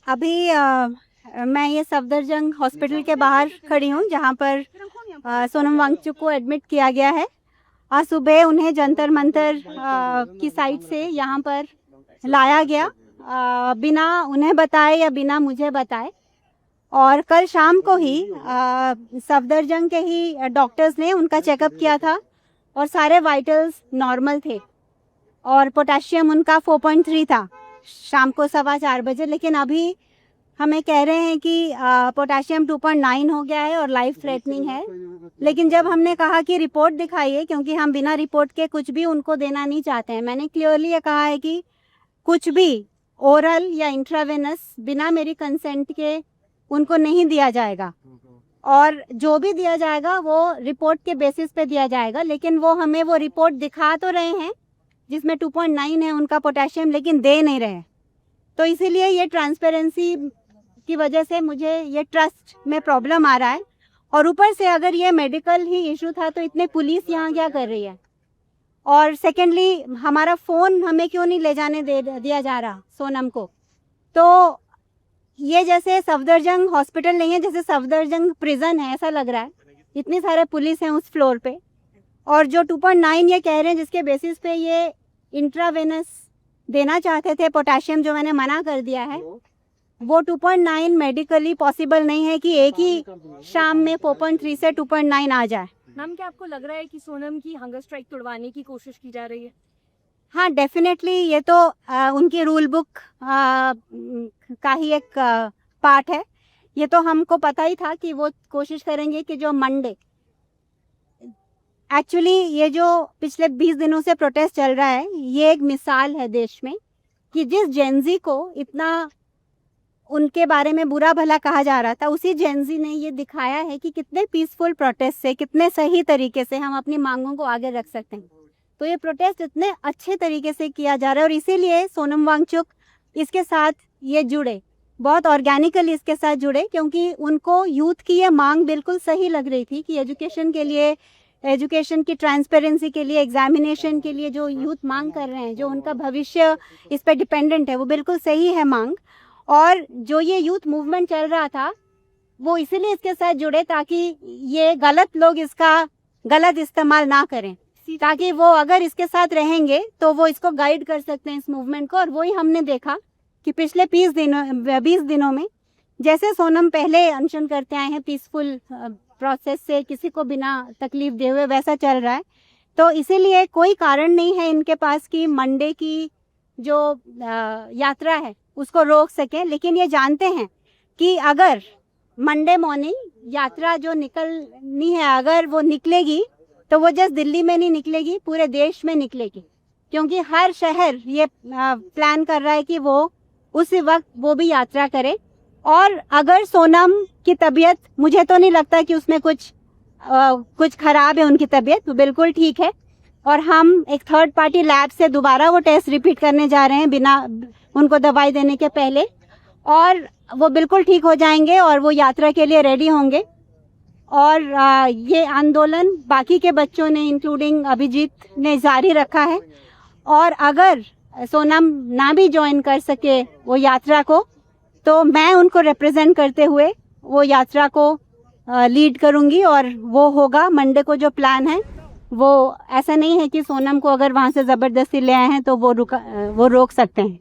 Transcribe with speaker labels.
Speaker 1: अभी मैं ये सफदरजंग हॉस्पिटल के बाहर खड़ी हूँ जहाँ पर सोनम वांगचुक को एडमिट किया गया है। आज सुबह उन्हें जंतर मंतर की साइड से यहाँ पर लाया गया बिना उन्हें बताए या बिना मुझे बताए। और कल शाम को ही सफदरजंग के ही डॉक्टर्स ने उनका चेकअप किया था और सारे वाइटल्स नॉर्मल थे और पोटेशियम उनका 4.3 था शाम को 4:15 बजे। लेकिन अभी हमें कह रहे हैं कि पोटेशियम 2.9 हो गया है और लाइफ थ्रेटनिंग है। लेकिन जब हमने कहा कि रिपोर्ट दिखाइए, क्योंकि हम बिना रिपोर्ट के कुछ भी उनको देना नहीं चाहते हैं, मैंने क्लियरली ये कहा है कि कुछ भी ओरल या इंट्रावेनस बिना मेरी कंसेंट के उनको नहीं दिया जाएगा और जो भी दिया जाएगा वो रिपोर्ट के बेसिस पे दिया जाएगा। लेकिन वो हमें वो रिपोर्ट दिखा तो रहे हैं जिसमें 2.9 है उनका पोटेशियम, लेकिन दे नहीं रहे। तो इसीलिए ये ट्रांसपेरेंसी की वजह से मुझे ये ट्रस्ट में प्रॉब्लम आ रहा है। और ऊपर से अगर ये मेडिकल ही इशू था तो इतने पुलिस यहाँ क्या कर रही है? और सेकेंडली हमारा फ़ोन हमें क्यों नहीं ले जाने दिया जा रहा सोनम को? तो ये जैसे सफदरजंग हॉस्पिटल नहीं है, जैसे सफदरजंग प्रिजन है ऐसा लग रहा है। इतनी सारे पुलिस हैं उस फ्लोर पे और जो 2.9 ये कह रहे हैं जिसके बेसिस पे ये इंट्रावेनस देना चाहते थे पोटेशियम, जो मैंने मना कर दिया है, वो 2.9 मेडिकली पॉसिबल नहीं है कि एक ही शाम में 4.3 से 2.9 आ जाए।
Speaker 2: मैम, क्या आपको लग रहा है कि सोनम की हंगर स्ट्राइक तोड़वाने की कोशिश की जा रही है?
Speaker 1: हाँ, डेफिनेटली ये तो उनकी रूल बुक का ही एक पार्ट है। ये तो हमको पता ही था कि वो कोशिश करेंगे कि जो मंडे, एक्चुअली ये जो पिछले 20 दिनों से प्रोटेस्ट चल रहा है, ये एक मिसाल है देश में कि जिस जेनजी को इतना उनके बारे में बुरा भला कहा जा रहा था, उसी जेनजी ने ये दिखाया है कि कितने पीसफुल प्रोटेस्ट से, कितने सही तरीके से हम अपनी मांगों को आगे रख सकते हैं। तो ये प्रोटेस्ट इतने अच्छे तरीके से किया जा रहा है और इसीलिए सोनम वांगचुक इसके साथ ये जुड़े, बहुत ऑर्गेनिकली इसके साथ जुड़े, क्योंकि उनको यूथ की ये मांग बिल्कुल सही लग रही थी कि एजुकेशन के लिए, एजुकेशन की ट्रांसपेरेंसी के लिए, एग्जामिनेशन के लिए जो यूथ मांग कर रहे हैं, जो उनका भविष्य इस पर डिपेंडेंट है, वो बिल्कुल सही है मांग। और जो ये यूथ मूवमेंट चल रहा था वो इसीलिए इसके साथ जुड़े ताकि ये गलत लोग इसका गलत इस्तेमाल ना करें, ताकि वो अगर इसके साथ रहेंगे तो वो इसको गाइड कर सकते हैं इस मूवमेंट को। और वही हमने देखा कि पिछले 20 दिनों में जैसे सोनम पहले अनशन करते आए हैं पीसफुल प्रोसेस से, किसी को बिना तकलीफ दे हुए, वैसा चल रहा है। तो इसीलिए कोई कारण नहीं है इनके पास कि मंडे की जो यात्रा है उसको रोक सके। लेकिन ये जानते हैं कि अगर मंडे मॉर्निंग यात्रा जो निकलनी है, अगर वो निकलेगी तो वो जस्ट दिल्ली में नहीं निकलेगी, पूरे देश में निकलेगी, क्योंकि हर शहर ये प्लान कर रहा है कि वो उसी वक्त वो भी यात्रा करे। और अगर सोनम की तबीयत, मुझे तो नहीं लगता कि उसमें कुछ खराब है, उनकी तबीयत बिल्कुल ठीक है। और हम एक थर्ड पार्टी लैब से दोबारा वो टेस्ट रिपीट करने जा रहे हैं बिना उनको दवाई देने के पहले, और वो बिल्कुल ठीक हो जाएंगे और वो यात्रा के लिए रेडी होंगे। और ये आंदोलन बाकी के बच्चों ने, इंक्लूडिंग अभिजीत ने, जारी रखा है। और अगर सोनम ना भी ज्वाइन कर सके वो यात्रा को, तो मैं उनको रिप्रेजेंट करते हुए वो यात्रा को लीड करूंगी और वो होगा मंडे को जो प्लान है। वो ऐसा नहीं है कि सोनम को अगर वहाँ से ज़बरदस्ती ले आए हैं तो वो रोक सकते हैं।